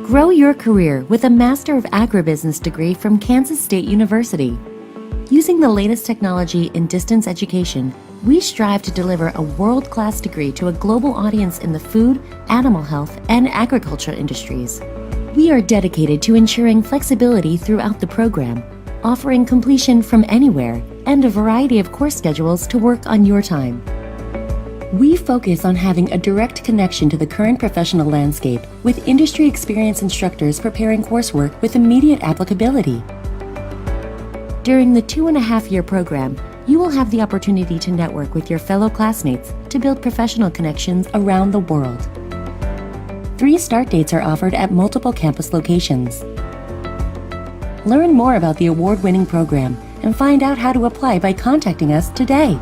Grow your career with a Master of Agribusiness degree from Kansas State University. Using the latest technology in distance education, we strive to deliver a world-class degree to a global audience in the food, animal health, and agriculture industries. We are dedicated to ensuring flexibility throughout the program, offering completion from anywhere and a variety of course schedules to work on your time. We focus on having a direct connection to the current professional landscape with industry experienced instructors preparing coursework with immediate applicability. During the 2.5-year program, you will have the opportunity to network with your fellow classmates to build professional connections around the world. 3 start dates are offered at multiple campus locations. Learn more about the award-winning program and find out how to apply by contacting us today.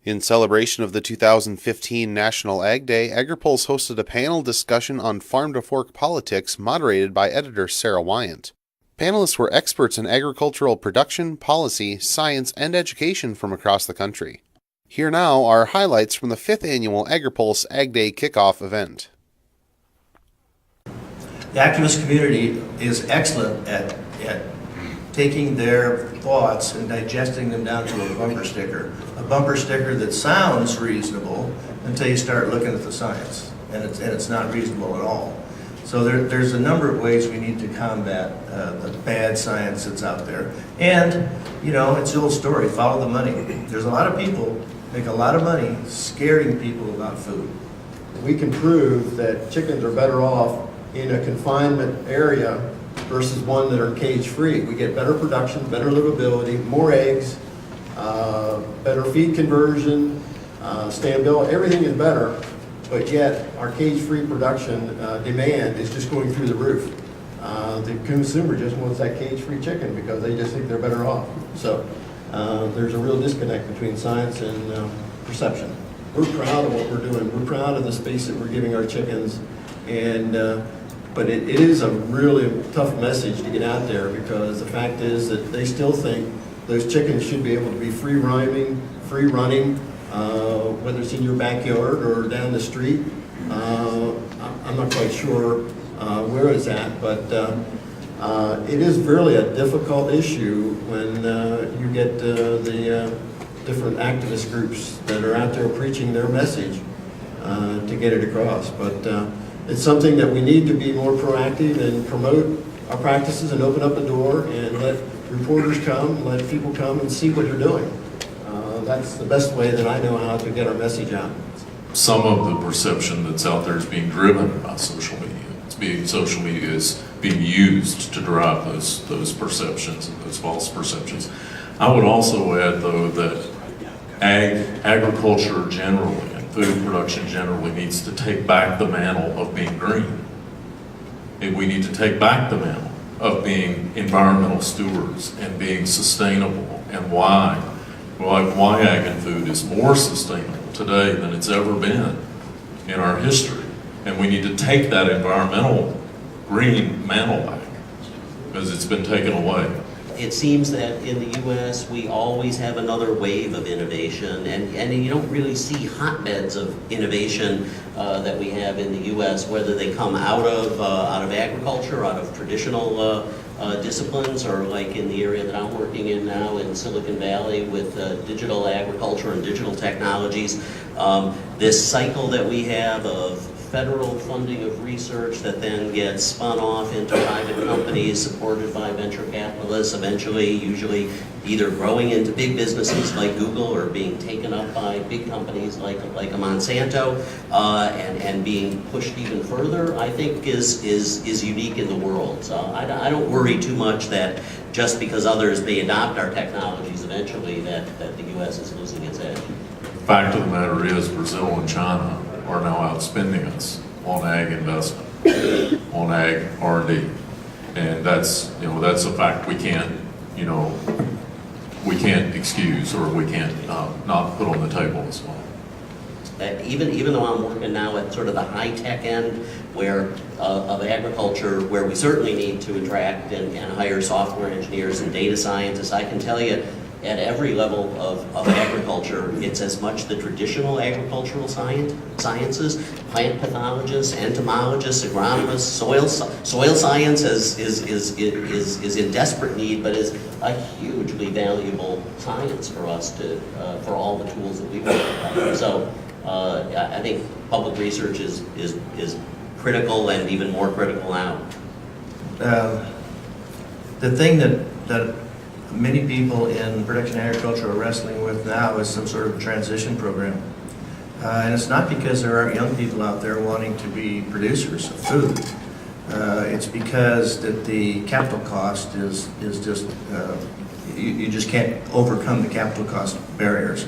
In celebration of the 2015 National Ag Day, Agri-Pulse hosted a panel discussion on farm-to-fork politics moderated by editor Sarah Wyant. Panelists were experts in agricultural production, policy, science, and education from across the country. Here now are highlights from the 5th annual Agri-Pulse Ag Day kickoff event. The activist community is excellent at taking their thoughts and digesting them down to a bumper sticker. A bumper sticker that sounds reasonable until you start looking at the science, and it's not reasonable at all. So there's a number of ways we need to combat the bad science that's out there. And, you know, it's the old story, follow the money. There's a lot of people make a lot of money scaring people about food. We can prove that chickens are better off in a confinement area versus one that are cage-free. We get better production, better livability, more eggs, better feed conversion, standability, everything is better, but yet our cage-free production demand is just going through the roof. The consumer just wants that cage-free chicken because they just think they're better off. So there's a real disconnect between science and perception. We're proud of what we're doing. We're proud of the space that we're giving our chickens, and but it is a really tough message to get out there, because the fact is that they still think those chickens should be able to be free running, whether it's in your backyard or down the street. I'm not quite sure where it's at, but it is really a difficult issue when you get the different activist groups that are out there preaching their message to get it across. But it's something that we need to be more proactive and promote our practices and open up the door and let reporters come, let people come and see what you're doing. That's the best way that I know how to get our message out. Some of the perception that's out there is being driven by social media. Social media is being used to drive those perceptions and those false perceptions. I would also add, though, that agriculture generally, food production generally, needs to take back the mantle of being green. And we need to take back the mantle of being environmental stewards and being sustainable. And why ag and food is more sustainable today than it's ever been in our history. And we need to take that environmental green mantle back, because it's been taken away. It seems that in the U.S. we always have another wave of innovation, and you don't really see hotbeds of innovation that we have in the U.S., whether they come out of agriculture, out of traditional disciplines, or like in the area that I'm working in now in Silicon Valley with digital agriculture and digital technologies. This cycle that we have of federal funding of research that then gets spun off into private companies supported by venture capitalists, eventually usually either growing into big businesses like Google or being taken up by big companies like a Monsanto, and being pushed even further, I think is unique in the world. So I don't worry too much that just because others may adopt our technologies eventually that the U.S. is losing its edge. The fact of the matter is, Brazil and China are now outspending us on ag investment, on ag R&D, and that's a fact we can't excuse, or we can't not put on the table as well. Even though I'm working now at sort of the high tech end of agriculture, where we certainly need to attract and hire software engineers and data scientists, I can tell you at every level of agriculture. It's as much the traditional agricultural sciences, plant pathologists, entomologists, agronomists, soil science is in desperate need, but is a hugely valuable science for us to, for all the tools that we provide. So I think public research is critical, and even more critical now. The thing that many people in production agriculture are wrestling with now is some sort of transition program. And it's not because there aren't young people out there wanting to be producers of food. It's because that the capital cost is just, you just can't overcome the capital cost barriers.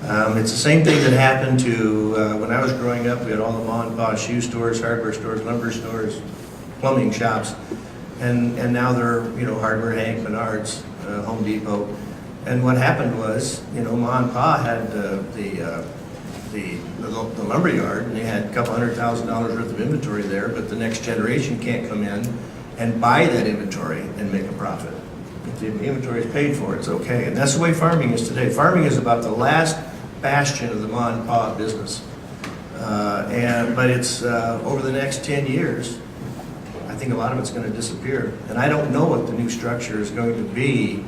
It's the same thing that happened to, when I was growing up, we had all the mom and pop shoe stores, hardware stores, lumber stores, plumbing shops, and now they're, Hardware Hank, Menards, Home Depot. And what happened was, mom and pa had the lumber yard, and they had a couple $100,000 worth of inventory there, but the next generation can't come in and buy that inventory and make a profit. If the inventory is paid for, it's okay. And that's the way farming is today. Farming is about the last bastion of the mom and pa business. But it's over the next 10 years, I think a lot of it's going to disappear. And I don't know what the new structure is going to be.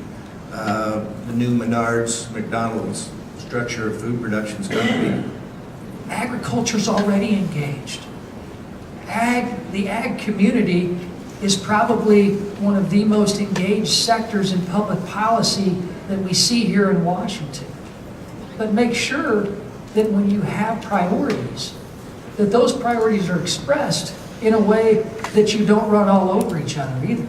The new Menards, McDonald's structure of food production is going to be. Agriculture's already engaged. The ag community is probably one of the most engaged sectors in public policy that we see here in Washington. But make sure that when you have priorities, that those priorities are expressed in a way that you don't run all over each other either.